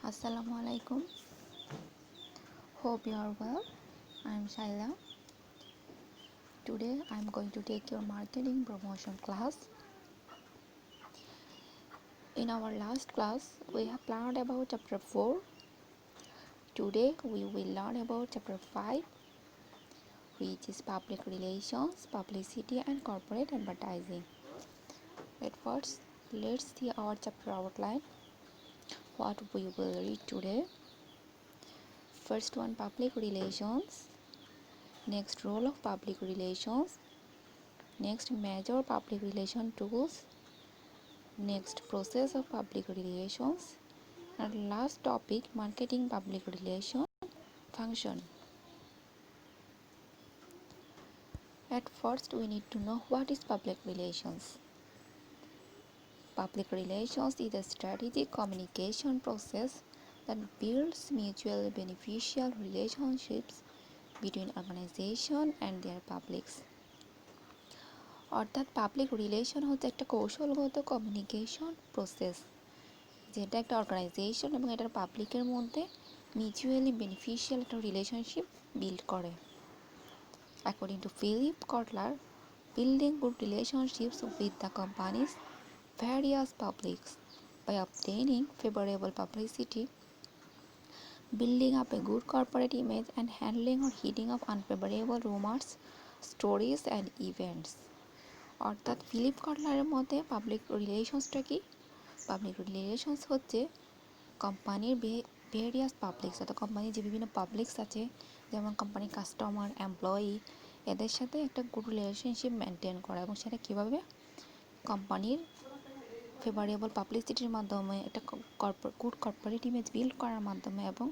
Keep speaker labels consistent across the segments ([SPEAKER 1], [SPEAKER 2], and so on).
[SPEAKER 1] Assalamu alaikum. Hope you are well. I am Shaila. Today I am going to take your marketing promotion class. In our last class, we have learned about chapter 4. Today we will learn about chapter 5, which is public relations, publicity and corporate advertising. At first, let's see our chapter outline. What we will read today. First one, public relations. Next, role of public relations. Next, major public relation tools. Next, process of public relations. And last topic, marketing public relation function. At first, we need to know what is public relations. Public relations is a strategic communication process that builds mutually beneficial relationships between organizations and their publics. অর্থাৎ public relation হচ্ছে একটা কৌশলগত communication process যেটা একটা organisation এবং এটার পাবলিকের মধ্যে মিউচুয়ালি বেনিফিশিয়াল একটা রিলেশনশিপ বিল্ড করে। According to Philip Kotler, building good relationships with the company's various publics by obtaining favorable publicity, building up a good corporate image, and handling or heeding of unfavorable rumors, stories, and events. অর্থাৎ Philip কটলারের মতে public রিলেশনসটা কি? Public relations হচ্ছে কোম্পানির various পাবলিক্স অর্থাৎ কোম্পানির যে বিভিন্ন পাবলিক্স আছে যেমন কোম্পানির কাস্টমার, এমপ্লয়ি, এদের সাথে একটা গুড রিলেশনশিপ মেনটেন করা এবং সেটা কীভাবে কোম্পানির ফেভারেবল পাবলিসিটির মাধ্যমে একটা গুড কর্পোরেট ইমেজ বিল্ড করার মাধ্যমে এবং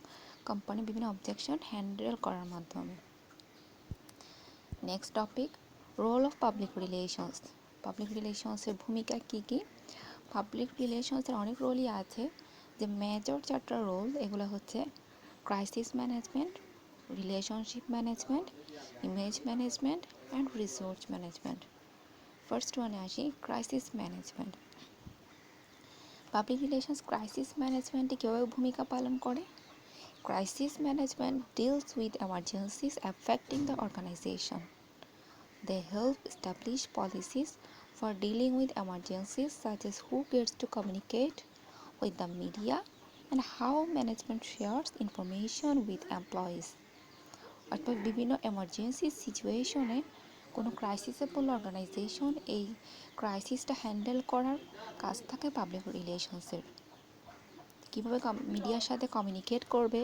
[SPEAKER 1] কোম্পানির বিভিন্ন অবজেকশন হ্যান্ডেল করার মাধ্যমে। Next topic, role of public relations. Public রিলেশনসের ভূমিকা কী কী? পাবলিক রিলেশনসের অনেক রোলই আছে, যে মেজর চারটা রোল এগুলো হচ্ছে crisis management, relationship management, image management and resource management. First ওয়ানে আসি, crisis management. Public relations crisis ম্যানেজমেন্টে কীভাবে ভূমিকা পালন করে? Crisis management deals with emergencies affecting the organization. They help establish policies for dealing with emergencies, such as who gets to communicate with the media and how management shares information with employees. অর্থাৎ বিভিন্ন emergency সিচুয়েশনে কোনো ক্রাইসিসে পড়লে organisation এই ক্রাইসিসটা handle করার কাজ থাকে public রিলেশনসের। কীভাবে মিডিয়ার সাথে কমিউনিকেট করবে,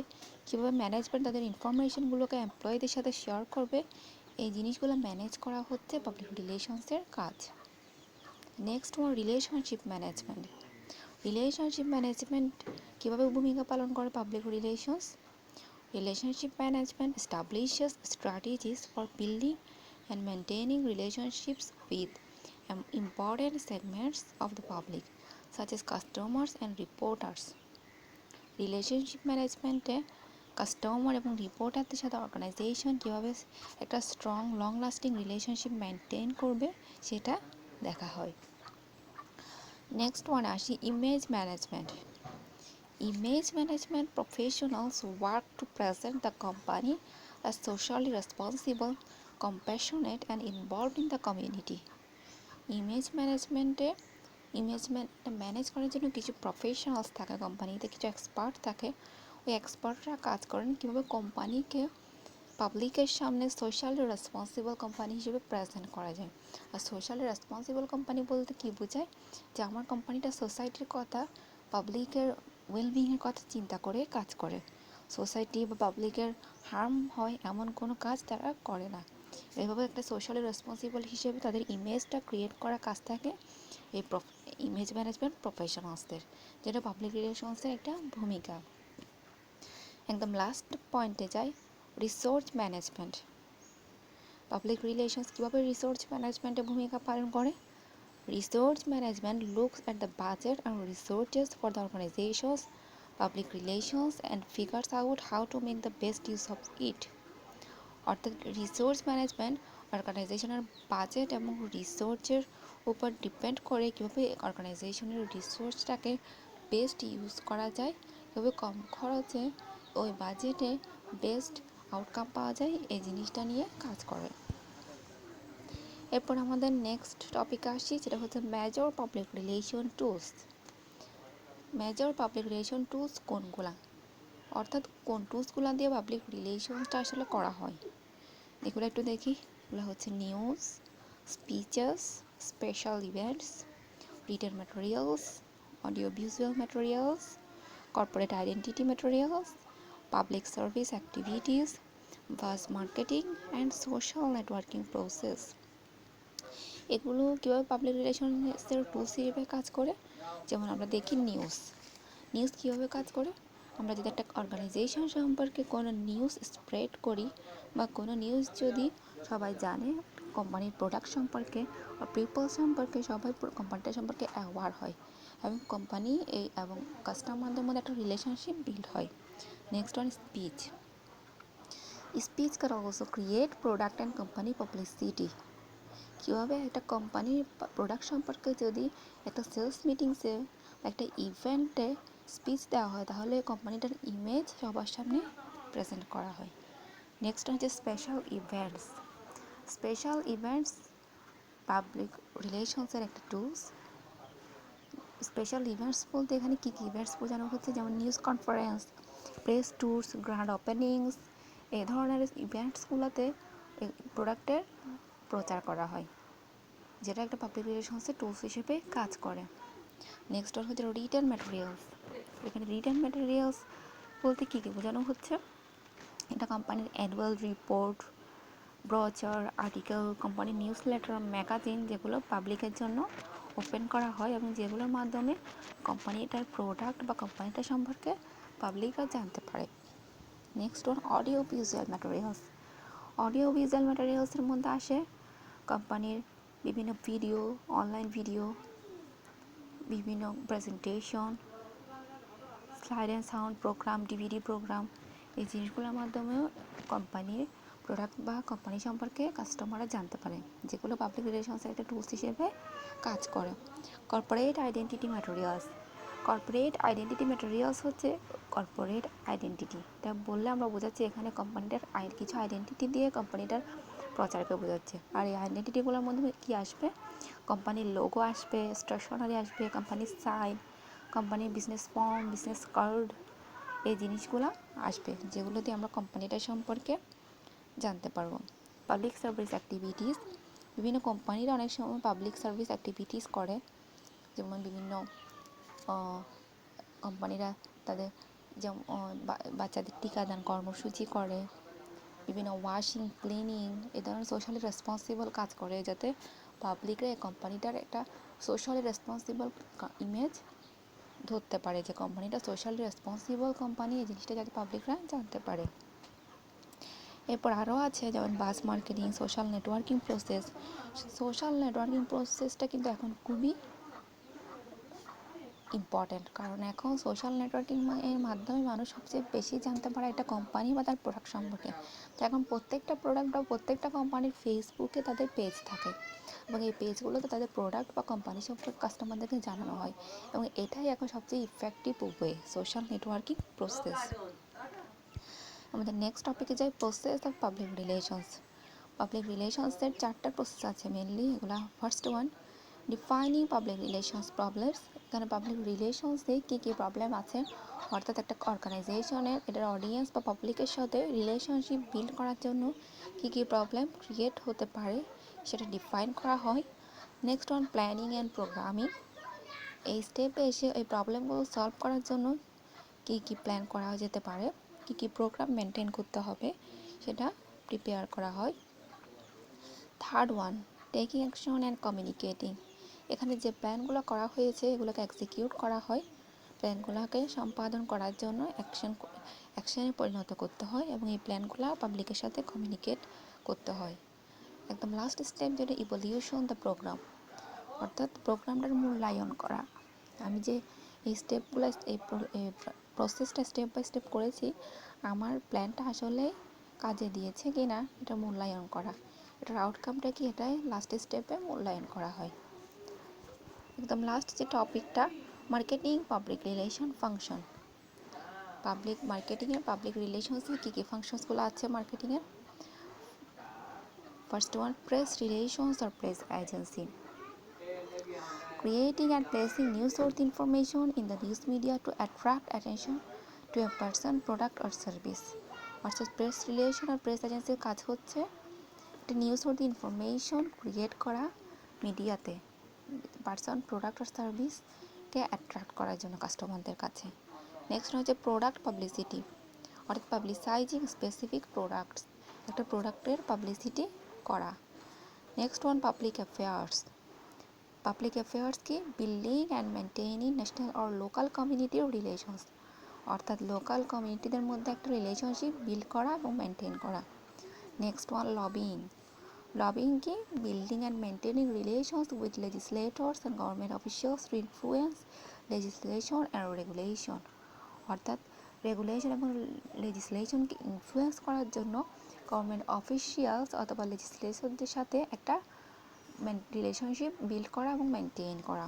[SPEAKER 1] কীভাবে ম্যানেজমেন্ট তাদের ইনফরমেশনগুলোকে এমপ্লয়ীদের সাথে শেয়ার করবে, এই জিনিসগুলো ম্যানেজ করা হচ্ছে পাবলিক রিলেশনসের কাজ। Next one, relationship management. Relationship management কীভাবে ভূমিকা পালন করে public relations? Relationship management establishes strategies for building and maintaining relationships with important segments of the public, such as customers and reporters. Relationship ম্যানেজমেন্টে customer এবং রিপোর্টারদের সাথে organisation কীভাবে একটা strong long lasting relationship maintain করবে সেটা দেখা হয়। নেক্সট ওয়ান আসি, image management. Image management professionals work to present the company as socially responsible, compassionate and involved in the community. Image ম্যানেজমেন্টে ম্যানেজ করার জন্য কিছু প্রফেশনালস থাকে, কোম্পানিতে কিছু এক্সপার্ট থাকে। ওই এক্সপার্টরা কাজ করেন কীভাবে কোম্পানিকে পাবলিকের সামনে সোশ্যালি রেসপন্সিবল কোম্পানি হিসেবে প্রেজেন্ট করা যায়। আর সোশ্যালি রেসপন্সিবল কোম্পানি বলতে কী বোঝায়? যে আমার কোম্পানিটা সোসাইটির কথা, পাবলিকের ওয়েলবিংয়ের কথা চিন্তা করে কাজ করে। সোসাইটি বা পাবলিকের হার্ম হয় এমন কোনো কাজ তারা করে না। এভাবে একটা সোশ্যালি রেসপন্সিবল হিসেবে তাদের ইমেজটা ক্রিয়েট করা কাজ থাকে এই ইমেজ ম্যানেজমেন্ট প্রফেশনালসদের, যেটা পাবলিক রিলেশনসের একটা ভূমিকা। একদম লাস্ট পয়েন্টে যাই, রিসোর্স ম্যানেজমেন্ট। পাবলিক রিলেশনস কীভাবে রিসোর্স ম্যানেজমেন্টে ভূমিকা পালন করে? Resource management looks at the budget and resources for the organisation's public relations and figures out how to make the best use of it. অর্থাৎ রিসোর্স ম্যানেজমেন্ট অর্গানাইজেশনের budget এবং রিসোর্সের উপর ডিপেন্ড করে কীভাবে অর্গানাইজেশনের রিসোর্সটাকে বেস্ট ইউজ করা যায় কীভাবে কম খরচে ওই বাজেটে বেস্ট আউটকাম পাওয়া যায় এই জিনিসটা নিয়ে কাজ করে। এরপর আমাদের নেক্সট টপিকে আসি, যেটা হচ্ছে major public relation tools. Major public relation tools কোনগুলা, অর্থাৎ কোন টুলসগুলো দিয়ে পাবলিক রিলেশনসটা আসলে করা হয়, এগুলো একটু দেখি। এগুলো হচ্ছে news, speeches, special events, written materials, audio visual materials, corporate identity materials, public service activities, buzz marketing and social networking process. এগুলো কীভাবে পাবলিক রিলেশনসের টুলস হিসেবে কাজ করে, যেমন আমরা দেখি নিউজ কীভাবে কাজ করে। আমরা যদি একটা অর্গানাইজেশন সম্পর্কে কোনো নিউজ স্প্রেড করি বা কোনো নিউজ যদি সবাই জানে, কোম্পানির প্রোডাক্ট সম্পর্কে বা পিপল সম্পর্কে, সবাই কোম্পানিটা সম্পর্কে অ্যাওয়ার হয় এবং কোম্পানি এবং কাস্টমারদের মধ্যে একটা রিলেশনশিপ বিল্ড হয়। Next one, speech can also create product and company publicity. কীভাবে একটা কোম্পানির প্রোডাক্ট সম্পর্কে যদি একটা সেলস মিটিংসে একটা ইভেন্টে স্পিচ দেওয়া হয়, তাহলে কোম্পানিটার ইমেজ সবার সামনে প্রেজেন্ট করা হয়। নেক্সট হচ্ছে স্পেশাল ইভেন্টস পাবলিক রিলেশনসের একটা টুলস। স্পেশাল ইভেন্টস বলতে এখানে কী কী ইভেন্টস বোঝানো হচ্ছে, যেমন news conference, press tours, grand openings, এই ধরনের ইভেন্টসগুলোতে প্রোডাক্টের প্রচার করা হয়, যেটা একটা পাবলিক রিলেশনসের টুলস হিসেবে কাজ করে। নেক্সট হচ্ছে রিটেন ম্যাটেরিয়ালস। এখানে রিটেন ম্যাটেরিয়ালস বলতে কী কী বোঝানো হচ্ছে, এটা কোম্পানির অ্যানুয়াল রিপোর্ট, ব্রোচার, আর্টিকেল, কোম্পানির নিউজ লেটার, ম্যাগাজিন, যেগুলো পাবলিকের জন্য ওপেন করা হয় এবং যেগুলোর মাধ্যমে কোম্পানিটার প্রোডাক্ট বা কোম্পানিটা সম্পর্কে পাবলিকরা জানতে পারে। নেক্সট ওয়ান, অডিও ভিজুয়াল ম্যাটেরিয়ালসের মধ্যে আসে কোম্পানির বিভিন্ন ভিডিও, অনলাইন ভিডিও, বিভিন্ন presentation, slide and sound programme, DVD programme, এই জিনিসগুলোর মাধ্যমেও কোম্পানির প্রোডাক্ট বা কোম্পানি সম্পর্কে কাস্টমাররা জানতে পারে, যেগুলো পাবলিক রিলেশনসের একটা টুলস হিসেবে কাজ করে। কর্পোরেট আইডেন্টিটি ম্যাটেরিয়ালস হচ্ছে কর্পোরেট আইডেন্টিটি। এটা বললে আমরা বোঝাচ্ছি এখানে কোম্পানিটার কিছু আইডেন্টিটি দিয়ে কোম্পানিটার প্রচারকে বোঝাচ্ছে। আর এই আইডেন্টিটিগুলোর মধ্যে কী আসবে, কোম্পানির লোগো আসবে, স্টেশনারি আসবে, কোম্পানির সাইন, কোম্পানির বিজনেস ফর্ম, বিজনেস কার্ড, এই জিনিসগুলো আসবে, যেগুলো দিয়ে আমরা কোম্পানিটা সম্পর্কে জানতে পারবো। পাবলিক সার্ভিস অ্যাক্টিভিটিস, বিভিন্ন কোম্পানিরা অনেক সময় পাবলিক সার্ভিস অ্যাক্টিভিটিস করে, যেমন বিভিন্ন কোম্পানিরা তাদের যেমন বাচ্চাদের টিকাদান কর্মসূচি করে, বিভিন্ন ওয়াশিং, ক্লিনিং, এই ধরনের সোশ্যালি রেসপন্সিবল কাজ করে, যাতে পাবলিকরা এই কোম্পানিটার একটা সোশ্যালি রেসপন্সিবল ইমেজ ধরতে পারে, যে কোম্পানিটা সোশ্যালি রেসপন্সিবল কোম্পানি, এই জিনিসটা যাতে পাবলিকরা জানতে পারে। এরপর আরও আছে যেমন বাস মার্কেটিং, সোশ্যাল নেটওয়ার্কিং প্রসেসটা কিন্তু এখন খুবই ইম্পর্ট্যান্ট, কারণ এখন সোশ্যাল নেটওয়ার্কিং এর মাধ্যমে মানুষ সবচেয়ে বেশি জানতে পারে একটা কোম্পানি বা তার প্রোডাক্ট সম্পর্কে। তো এখন প্রত্যেকটা প্রোডাক্ট বা প্রত্যেকটা কোম্পানির ফেসবুকে তাদের পেজ থাকে এবং এই পেজগুলোতে তাদের প্রোডাক্ট বা কোম্পানি সম্পর্কে কাস্টমারদেরকে জানানো হয়, এবং এটাই এখন সবচেয়ে effective way social networking process. আমাদের নেক্সট টপিকে যাই, প্রসেস অফ পাবলিক রিলেশনসের 4টা প্রসেস আছে মেনলি। এগুলা first one, defining public relations problems. এখানে পাবলিক রিলেশনসে কী কী প্রবলেম আছে, অর্থাৎ একটা অর্গানাইজেশনের এটার অডিয়েন্স বা পাবলিকের সাথে রিলেশনশিপ বিল্ড করার জন্য কী কী প্রবলেম ক্রিয়েট হতে পারে সেটা ডিফাইন করা হয়। Next one, planning and programming. এই স্টেপে এসে এই প্রবলেমগুলো সলভ করার জন্য কী কী প্ল্যান করা যেতে পারে, কী কী প্রোগ্রাম মেনটেন করতে হবে সেটা প্রিপেয়ার করা হয়। Third one, taking action and communicating. এখানে যে প্ল্যানগুলো করা হয়েছে এগুলোকে এক্সিকিউট করা হয়, প্ল্যানগুলোকে সম্পাদন করার জন্য অ্যাকশনে পরিণত করতে হয় এবং এই প্ল্যানগুলো পাবলিকের সাথে কমিউনিকেট করতে হয়। একদম লাস্ট স্টেপ যেটা ইভলিউশন দ্য প্রোগ্রাম, অর্থাৎ প্রোগ্রামটার মূল্যায়ন করা। আমি যে এই স্টেপগুলো এই প্রসেসটা স্টেপ বাই স্টেপ করেছি, আমার প্ল্যানটা আসলে কাজে দিয়েছে কি না এটা মূল্যায়ন করা, এটার আউটকামটা কি, এটাই লাস্ট স্টেপে মূল্যায়ন করা হয়। একদম লাস্ট যে টপিকটা, marketing public relation function. Public মার্কেটিংয়ের পাবলিক রিলেশনসে কী কী ফাংশনসগুলো আছে মার্কেটিংয়ের? First one, press relations or press agency, creating and placing news source information in the news media to attract attention to a person, product or service. অর্থাৎ press relation আর press এজেন্সির কাজ হচ্ছে একটা news source information create করা মিডিয়াতে person, product আর সার্ভিসকে attract করার জন্য কাস্টমারদের কাছে। নেক্সট হচ্ছে প্রোডাক্ট পাবলিসিটি, অর্থাৎ পাবলিসাইজিং স্পেসিফিক প্রোডাক্টস, একটা প্রোডাক্টের পাবলিসিটি করা। Next one, public affairs. Public affairs কি? Building and maintaining national or local community relations, অর্থাৎ লোকাল কমিউনিটিদের মধ্যে একটা রিলেশনশিপ বিল্ড করা এবং মেনটেন করা। Next one, lobbying. লবিং কি? Building and maintaining relations with legislators and government officials to influence legislation and regulation, অর্থাৎ রেগুলেশন এবং লেজিসলেশনকে ইনফ্লুয়েন্স করার জন্য গভর্নমেন্ট অফিসিয়ালস অথবা লেজিসলেটরদের সাথে একটা রিলেশনশিপ বিল্ড করা এবং মেনটেন করা।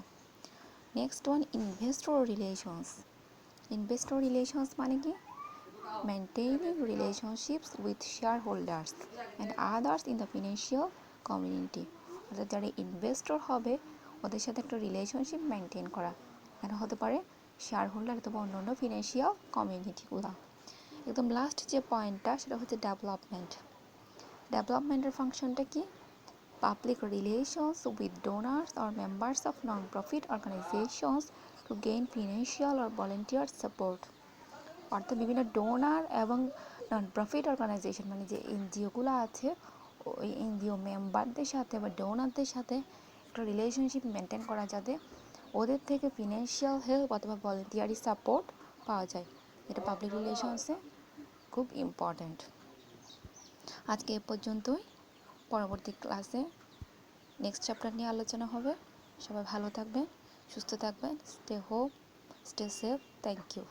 [SPEAKER 1] Next one, investor relations. Investor relations মানে কি? Maintaining relationships with share holders and others in the financial community, অর্থাৎ যারা ইনভেস্টর হবে ওদের সাথে একটা রিলেশনশিপ মেনটেন করা, কেন হতে পারে শেয়ার হোল্ডার অথবা অন্যান্য ফিনান্সিয়াল কমিউনিটিগুলো। একদম লাস্ট যে পয়েন্টটা সেটা হচ্ছে ডেভেলপমেন্ট। ডেভেলপমেন্টের ফাংশনটা কি? Public relations with donors or members of non-profit organizations to gain financial or volunteer support, অর্থাৎ বিভিন্ন ডোনার এবং নন প্রফিট অর্গানাইজেশন মানে যে এনজিওগুলো আছে ওই এনজিও মেম্বারদের সাথে বা ডোনারদের সাথে একটা রিলেশনশিপ মেনটেন করা, যাতে ওদের থেকে ফিনান্সিয়াল হেল্প অথবা ভলেন্টিয়ারি সাপোর্ট পাওয়া যায়। এটা পাবলিক রিলেশনসে খুব ইম্পর্ট্যান্ট। আজকে এ পর্যন্তই, পরবর্তী ক্লাসে নেক্সট চ্যাপ্টার নিয়ে আলোচনা হবে। সবাই ভালো থাকবেন, সুস্থ থাকবেন, stay home, stay safe, thank you.